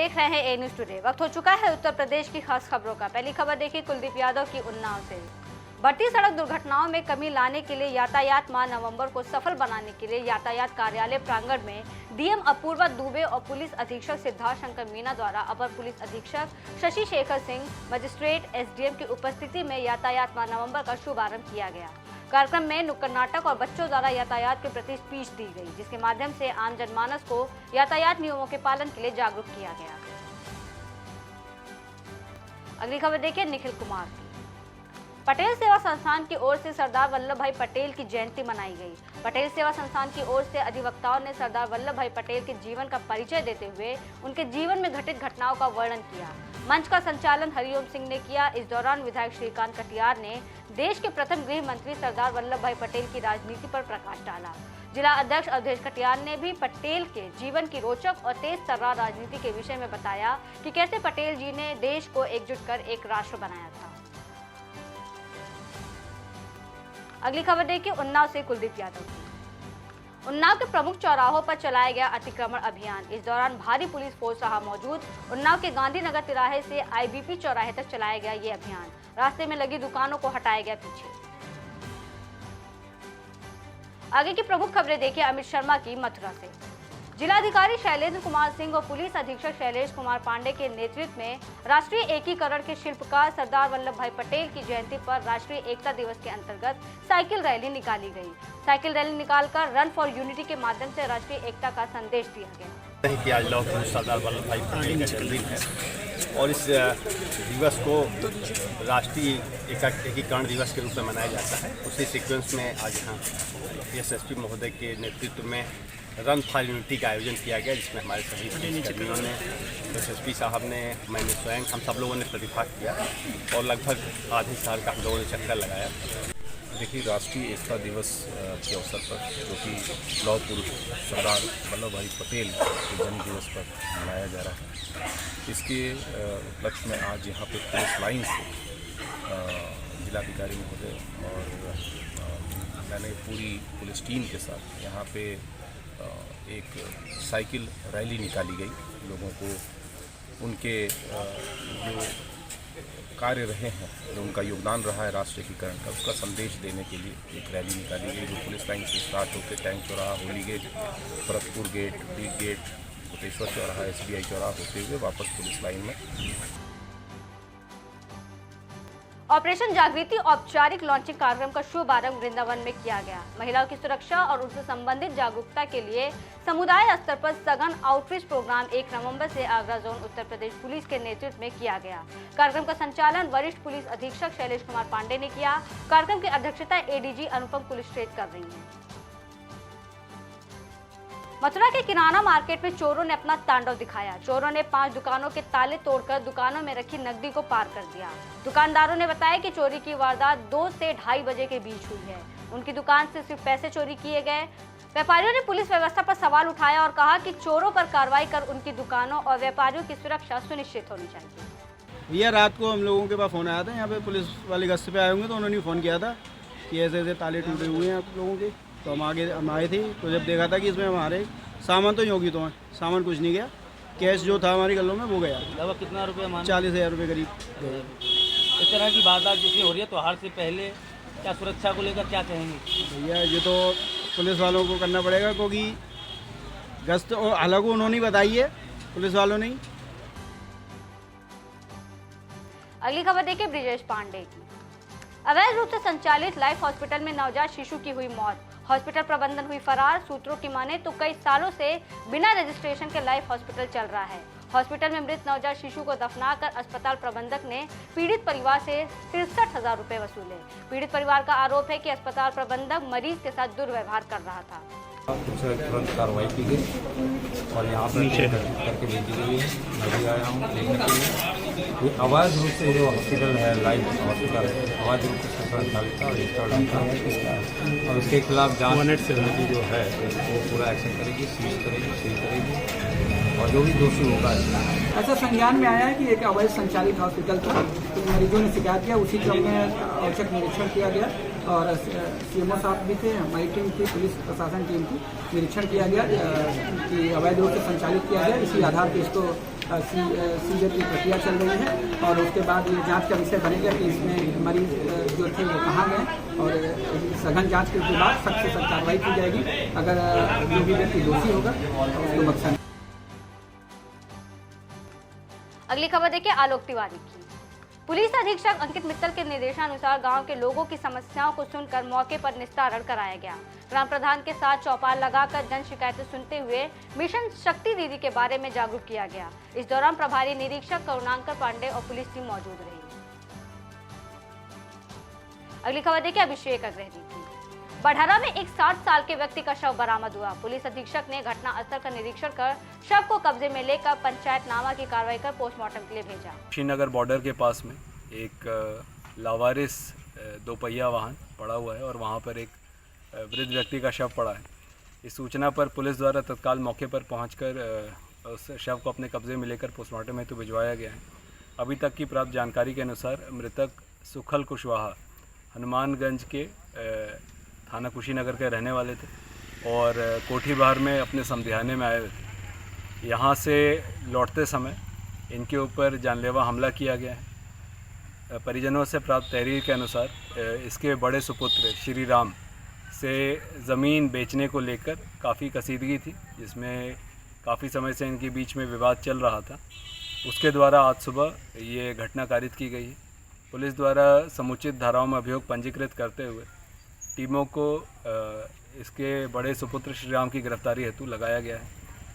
देख रहे हैं ए न्यूज़ टुडे। वक्त हो चुका है उत्तर प्रदेश की खास खबरों का। पहली खबर देखिए कुलदीप यादव की उन्नाव से। बढ़ती सड़क दुर्घटनाओं में कमी लाने के लिए यातायात माह नवंबर को सफल बनाने के लिए यातायात कार्यालय प्रांगण में डीएम अपूर्वा दुबे और पुलिस अधीक्षक सिद्धार्थ शंकर मीना द्वारा अपर पुलिस अधीक्षक शशि शेखर सिंह, मजिस्ट्रेट एसडीएम की उपस्थिति में यातायात माह नवंबर का शुभारंभ किया गया। कार्यक्रम में नुक्कड़ नाटक और बच्चों द्वारा यातायात के प्रति स्पीच दी गई, जिसके माध्यम से आम जनमानस को यातायात नियमों के पालन के लिए जागरूक किया गया। अगली खबर देखिए निखिल कुमार की। पटेल सेवा संस्थान की ओर से सरदार वल्लभ भाई पटेल की जयंती मनाई गई। पटेल सेवा संस्थान की ओर से अधिवक्ताओं ने सरदार वल्लभ भाई पटेल के जीवन का परिचय देते हुए उनके जीवन में घटित घटनाओं का वर्णन किया। मंच का संचालन हरिओम सिंह ने किया। इस दौरान विधायक श्रीकांत कटियार ने देश के प्रथम गृह मंत्री सरदार वल्लभ भाई पटेल की राजनीति पर प्रकाश डाला। जिला अध्यक्ष अवधेश कटियार ने भी पटेल के जीवन की रोचक और तेज तर्रार राजनीति के विषय में बताया कि कैसे पटेल जी ने देश को एकजुट कर एक राष्ट्र बनाया था। अगली खबर देखिए उन्नाव से कुलदीप यादव की। उन्नाव के प्रमुख चौराहों पर चलाया गया अतिक्रमण अभियान। इस दौरान भारी पुलिस फोर्स रहा मौजूद। उन्नाव के गांधीनगर तिराहे से आईबीपी चौराहे तक चलाया गया ये अभियान। रास्ते में लगी दुकानों को हटाया गया पीछे। आगे की प्रमुख खबरें देखिए अमित शर्मा की मथुरा से। जिलाधिकारी शैलेंद्र कुमार सिंह और पुलिस अधीक्षक शैलेश कुमार पांडे के नेतृत्व में राष्ट्रीय एकीकरण के शिल्पकार सरदार वल्लभ भाई पटेल की जयंती पर राष्ट्रीय एकता दिवस के अंतर्गत साइकिल रैली निकाली गई। साइकिल रैली निकालकर रन फॉर यूनिटी के माध्यम से राष्ट्रीय एकता का संदेश दिया गया। कि आज लौह पुरुष सरदार वल्लभ भाई पटेल का जन्मदिन है और इस दिवस को राष्ट्रीय एकीकरण दिवस के रूप में मनाया जाता है। उसी सीक्वेंस में आज यहाँ एसएसपी महोदय के नेतृत्व में रन फॉर यूनिटी का आयोजन किया गया, जिसमें हमारे सभी पुलिसकर्मियों ने, एसएसपी साहब ने, मैंने स्वयं, हम सब लोगों ने प्रतिभाग किया और लगभग आधे साल का हम लोगों ने चक्कर लगाया। देखिए, राष्ट्रीय एकता दिवस के अवसर पर जो कि लौह पुरुष सरदार वल्लभ भाई पटेल के जन्म दिवस पर मनाया जा रहा है, इसके उपलक्ष्य में आज यहाँ पे पुलिस लाइन से जिलाधिकारी महोदय और मैंने पूरी पुलिस टीम के साथ यहाँ पे एक साइकिल रैली निकाली गई। लोगों को उनके जो कार्य रहे हैं, जो उनका योगदान रहा है राष्ट्र एकीकरण का, उसका संदेश देने के लिए एक रैली निकाली गई, जो पुलिस लाइन से स्टार्ट होकर टैंक चौराहा, Holi gate, Bharatpur gate, brick gate, Koteshwar चौराहा, SBI चौराहा होते हुए वापस पुलिस लाइन में। ऑपरेशन जागृति औपचारिक लॉन्चिंग कार्यक्रम का शुभारंभ वृंदावन में किया गया। महिलाओं की सुरक्षा और उनसे संबंधित जागरूकता के लिए समुदाय स्तर पर सघन आउटरीच प्रोग्राम 1 नवंबर से आगरा जोन उत्तर प्रदेश पुलिस के नेतृत्व में किया गया। कार्यक्रम का संचालन वरिष्ठ पुलिस अधीक्षक शैलेश कुमार पांडे ने किया। कार्यक्रम की अध्यक्षता एडीजी अनुपम कुलश्रेष्ठ कर रही हैं। मथुरा के किराना मार्केट में चोरों ने अपना तांडव दिखाया। चोरों ने 5 दुकानों के ताले तोड़कर दुकानों में रखी नकदी को पार कर दिया। दुकानदारों ने बताया कि चोरी की वारदात 2 से 2:30 बजे के बीच हुई है। उनकी दुकान से सिर्फ पैसे चोरी किए गए। व्यापारियों ने पुलिस व्यवस्था पर सवाल उठाया और कहा कि चोरों पर कार्रवाई कर उनकी दुकानों और व्यापारियों की सुरक्षा सुनिश्चित होनी चाहिए। भैया, रात को हम लोगों के पास फ़ोन आया था, यहाँ पे पुलिस वाले गश्त पे आए होंगे तो उन्होंने फ़ोन किया था कि ऐसे ऐसे ताले टूटे हुए हैं आप लोगों के। तो हम आए थे, तो जब देखा था कि इसमें हमारे सामान तो योगी तो है, सामान कुछ नहीं गया। कैश जो था हमारी गलों में वो गया। लगभग कितना रुपये? 40,000 रुपये करीब गए। इस तरह की वारदात जिसमें हो रही है त्योहार से पहले, क्या सुरक्षा को लेकर क्या कहेंगे? भैया, ये तो पुलिस वालों को करना पड़ेगा, क्योंकि गश्त हालांकि उन्होंने बताई है, पुलिस वालों ने। अगली खबर देखिए ब्रिजेश पांडे की। अवैध रूप से संचालित लाइफ हॉस्पिटल में नवजात शिशु की हुई मौत। हॉस्पिटल प्रबंधन हुई फरार। सूत्रों की माने तो कई सालों से बिना रजिस्ट्रेशन के लाइफ हॉस्पिटल चल रहा है। हॉस्पिटल में मृत नवजात शिशु को दफनाकर अस्पताल प्रबंधक ने पीड़ित परिवार से 63,000 रुपए वसूले। पीड़ित परिवार का आरोप है कि अस्पताल प्रबंधक मरीज के साथ दुर्व्यवहार कर रहा था। तुरंत कार्रवाई की गई और यहाँ पर करके भेजी गई है। मैं भी आया हूँ देखने के लिए। ये अवैध रूप से जो हॉस्पिटल है, लाइफ हॉस्पिटल है, अवैध रूप से संचालित था और रजिस्टर्ड है और इसके खिलाफ जांच समिति जो है वो पूरा एक्शन करेगी, सीज करेगी और जो भी दोषी होगा। ऐसा संज्ञान में आया है कि एक अवैध संचालित हॉस्पिटल था, तो मरीजों ने शिकायत किया, उसी क्रम में आवश्यक निरीक्षण किया गया और सीएमओ साहब भी थे, हमारी टीम थी, पुलिस प्रशासन टीम थी, निरीक्षण किया गया कि अवैध रूप से संचालित किया गया। इसी आधार पर इसको सीजर की प्रक्रिया चल रही है और उसके बाद ये जांच का विषय बनेगा कि इसमें मरीज जो थे वो कहाँ गए और सघन जांच के बाद सख्त से सख्त कार्रवाई की जाएगी। अगर जो भी व्यक्ति दोषी होगा तो उसको बख्शा। अगली खबर देखिए आलोक तिवारी की। पुलिस अधीक्षक अंकित मित्तल के निर्देशानुसार गांव के लोगों की समस्याओं को सुनकर मौके पर निस्तारण कराया गया। ग्राम प्रधान के साथ चौपाल लगाकर जन शिकायतें सुनते हुए मिशन शक्ति दीदी के बारे में जागरूक किया गया। इस दौरान प्रभारी निरीक्षक करुणाकर पांडे और पुलिस टीम मौजूद रही। अगली खबर देखिए अभिषेक अग्रहरी की। बढ़ारा में एक 60 साल के व्यक्ति का शव बरामद हुआ। पुलिस अधीक्षक ने घटना स्थल का निरीक्षण कर शव को कब्जे में लेकर पंचायतनामा की कार्रवाई कर पोस्टमार्टम के लिए भेजा। श्रीनगर बॉर्डर के पास में एक लावारिस दोपहिया वाहन पड़ा हुआ है और वहां पर एक वृद्ध व्यक्ति का शव पड़ा है। इस सूचना पर पुलिस द्वारा तत्काल मौके पर पहुंचकर उस शव को अपने कब्जे में लेकर पोस्टमार्टम हेतु भिजवाया गया है। अभी तक की प्राप्त जानकारी के अनुसार मृतक सुखल कुशवाहा हनुमानगंज के थाना कुशीनगर के रहने वाले थे और कोठी बहार में अपने समधियाने में आए हुए थे। यहाँ से लौटते समय इनके ऊपर जानलेवा हमला किया गया है। परिजनों से प्राप्त तहरीर के अनुसार इसके बड़े सुपुत्र श्री राम से ज़मीन बेचने को लेकर काफ़ी कसीदगी थी, जिसमें काफ़ी समय से इनके बीच में विवाद चल रहा था। उसके द्वारा आज सुबह ये घटना कारित की गई है। पुलिस द्वारा समुचित धाराओं में अभियोग पंजीकृत करते हुए टीमों को इसके बड़े सुपुत्र श्री राम की गिरफ्तारी हेतु लगाया गया है।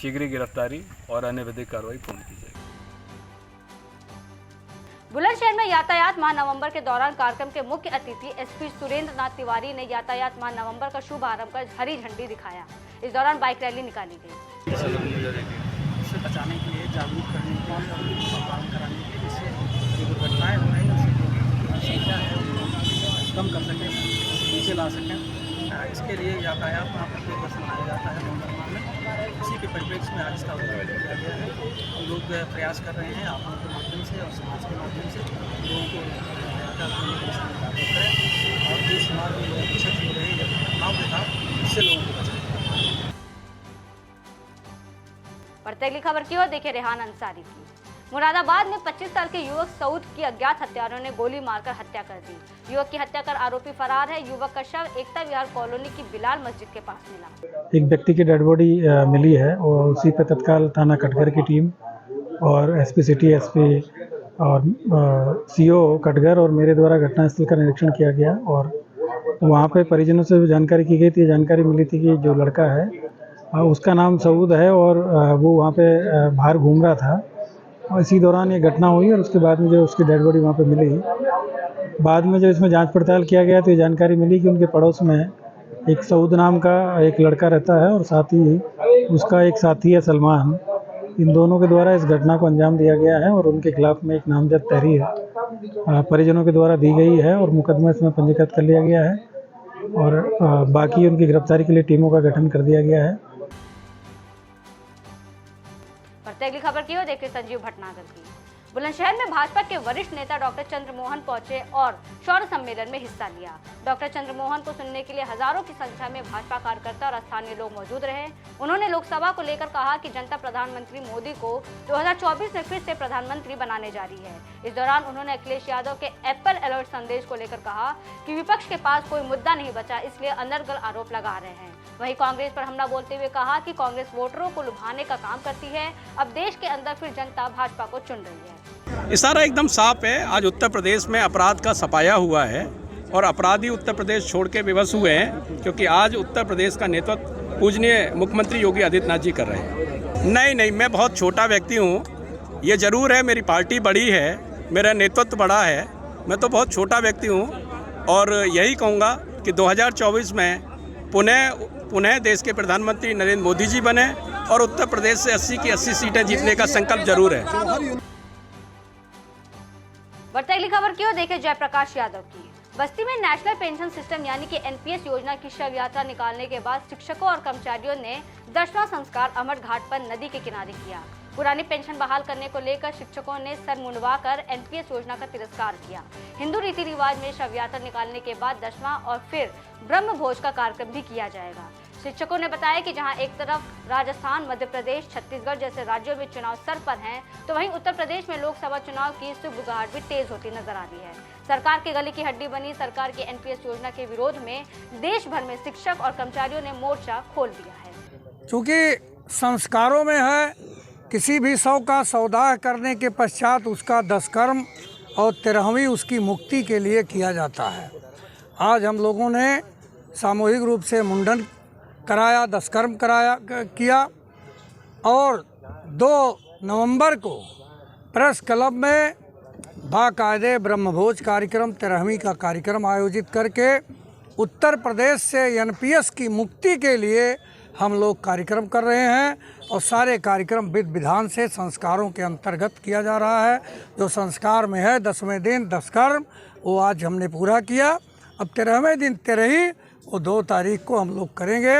शीघ्र ही गिरफ्तारी और अन्य विधिक कार्रवाई पूर्ण की जाएगी। बुलंदशहर में यातायात माह नवंबर के दौरान कार्यक्रम के मुख्य अतिथि एसपी सुरेंद्र नाथ तिवारी ने यातायात माह नवंबर का शुभारंभ कर हरी झंडी दिखाया। इस दौरान बाइक रैली निकाली गई। इसे बचाने के लिए, जागरूक करने के लिए, पालन कराने के लिए, जिससे जो दुर्घटनाएं हो रही हैं उसकी संख्या है कम कर सकें, नीचे ला सकें। इसके लिए यातायात माह प्रत्येक वर्ष मनाया जाता है नवंबर माह में। इसी के परिप्रेक्ष्य में आज इसका उद्घाटन किया गया है। हम लोग प्रयास कर रहे हैं आप लोगों के माध्यम से और समाज के माध्यम से लोगों को जागरूक करें और जो समाज में लोगों की क्षति हो रही है घटनाओं के साथ इससे लोगों को बचाएं। बढ़ते अगली खबर की ओर देखिए रेहान अंसारी की। मुरादाबाद में 25 साल के युवक सऊद की अज्ञात हत्यारों ने गोली मारकर हत्या कर दी। युवक की हत्या कर आरोपी फरार है। युवक का शव एकता विहार कॉलोनी की बिलाल मस्जिद के पास मिला। एक व्यक्ति की डेड बॉडी मिली है और उसी पर तत्काल थाना कटघर की टीम और एसपी सिटी, एसपी और सीओ कटघर और मेरे द्वारा घटनास्थल का निरीक्षण किया गया और वहाँ पे परिजनों से जानकारी की गई थी। जानकारी मिली थी कि जो लड़का है उसका नाम सऊद है और वो वहाँ पे बाहर घूम रहा था और इसी दौरान ये घटना हुई और उसके बाद में जो उसकी डेड बॉडी वहाँ पे मिली। बाद में जो इसमें जांच पड़ताल किया गया तो ये जानकारी मिली कि उनके पड़ोस में एक सऊद नाम का एक लड़का रहता है और साथ ही उसका एक साथी है सलमान। इन दोनों के द्वारा इस घटना को अंजाम दिया गया है और उनके खिलाफ में एक नामजद तहरीर परिजनों के द्वारा दी गई है और मुकदमा इसमें पंजीकृत कर लिया गया है और बाकी उनकी गिरफ्तारी के लिए टीमों का गठन कर दिया गया है। अगली खबर की ओर देखिए संजीव भटनागर की। बुलंदशहर में भाजपा के वरिष्ठ नेता डॉक्टर चंद्रमोहन पहुंचे और शौर्य सम्मेलन में हिस्सा लिया। डॉक्टर चंद्रमोहन को सुनने के लिए हजारों की संख्या में भाजपा कार्यकर्ता और स्थानीय लोग मौजूद रहे। उन्होंने लोकसभा को लेकर कहा कि जनता प्रधानमंत्री मोदी को 2024 में फिर से प्रधानमंत्री बनाने जा रही है। इस दौरान उन्होंने अखिलेश यादव के एप्पल अलर्ट संदेश को लेकर कहा कि विपक्ष के पास कोई मुद्दा नहीं बचा, इसलिए अनर्गल आरोप लगा रहे हैं। वहीं कांग्रेस पर हमला बोलते हुए कहा कि कांग्रेस वोटरों को लुभाने का काम करती है। अब देश के अंदर फिर जनता भाजपा को चुन रही है। इशारा एकदम साफ है। आज उत्तर प्रदेश में अपराध का सफाया हुआ है और अपराधी उत्तर प्रदेश छोड़ के विवश हुए हैं, क्योंकि आज उत्तर प्रदेश का नेतृत्व पूजनीय मुख्यमंत्री योगी आदित्यनाथ जी कर रहे हैं। नहीं, मैं बहुत छोटा व्यक्ति हूँ। ये जरूर है मेरी पार्टी बड़ी है, मेरा नेतृत्व बड़ा है, मैं तो बहुत छोटा व्यक्ति हूँ और यही कहूँगा कि 2024 में पुनः देश के प्रधानमंत्री नरेंद्र मोदी जी बने और उत्तर प्रदेश से 80 की 80 सीटें जीतने का संकल्प जरूर है। बढ़ते अगली खबर की ओर देखें जयप्रकाश यादव की। बस्ती में नेशनल पेंशन सिस्टम यानी कि एनपीएस योजना की शव यात्रा निकालने के बाद शिक्षकों और कर्मचारियों ने 10वां संस्कार अमर घाट पर नदी के किनारे किया। पुरानी पेंशन बहाल करने को लेकर शिक्षकों ने सर मुंडवाकर एनपीएस योजना का तिरस्कार किया। हिंदू रीति रिवाज में शव यात्रा निकालने के बाद 10वां और फिर ब्रह्म भोज का कार्यक्रम भी किया जाएगा। शिक्षकों ने बताया कि जहां एक तरफ राजस्थान, मध्य प्रदेश, छत्तीसगढ़ जैसे राज्यों में चुनाव सर पर हैं, तो वहीं उत्तर प्रदेश में लोकसभा चुनाव की सुगबुगाहट भी तेज होती नजर आ रही है। सरकार के गले की हड्डी बनी सरकार की एनपीएस योजना के विरोध में देश भर में शिक्षक और कर्मचारियों ने मोर्चा खोल दिया है। चूँकि संस्कारों में है, किसी भी सौ का सौदा करने के पश्चात उसका 10 कर्म और 13वीं उसकी मुक्ति के लिए किया जाता है। आज हम लोगों ने सामूहिक रूप से मुंडन कराया, 10 कर्म किया और 2 नवंबर को प्रेस क्लब में बाकायदे ब्रह्मभोज कार्यक्रम 13वीं का कार्यक्रम आयोजित करके उत्तर प्रदेश से एनपीएस की मुक्ति के लिए हम लोग कार्यक्रम कर रहे हैं और सारे कार्यक्रम विधि विधान से संस्कारों के अंतर्गत किया जा रहा है। जो संस्कार में है 10वें दिन 10 कर्म वो आज हमने पूरा किया। अब 13वें दिन 13ही वो 2 तारीख को हम लोग करेंगे।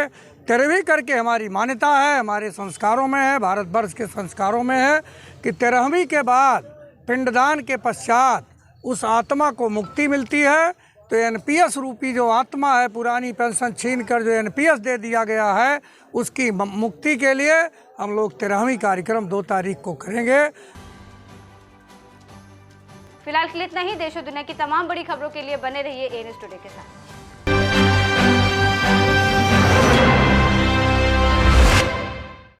13वीं करके हमारी मान्यता है, हमारे संस्कारों में है, भारतवर्ष के संस्कारों में है कि 13वीं के बाद पिंडदान के पश्चात उस आत्मा को मुक्ति मिलती है। तो एनपीएस रूपी जो आत्मा है, पुरानी पेंशन छीन कर जो एनपीएस दे दिया गया है, उसकी मुक्ति के लिए हम लोग 13वीं कार्यक्रम 2 तारीख को करेंगे। फिलहाल के लिए इतना ही। देश और दुनिया की तमाम बड़ी खबरों के लिए बने रहिए एएनएस टुडे के साथ।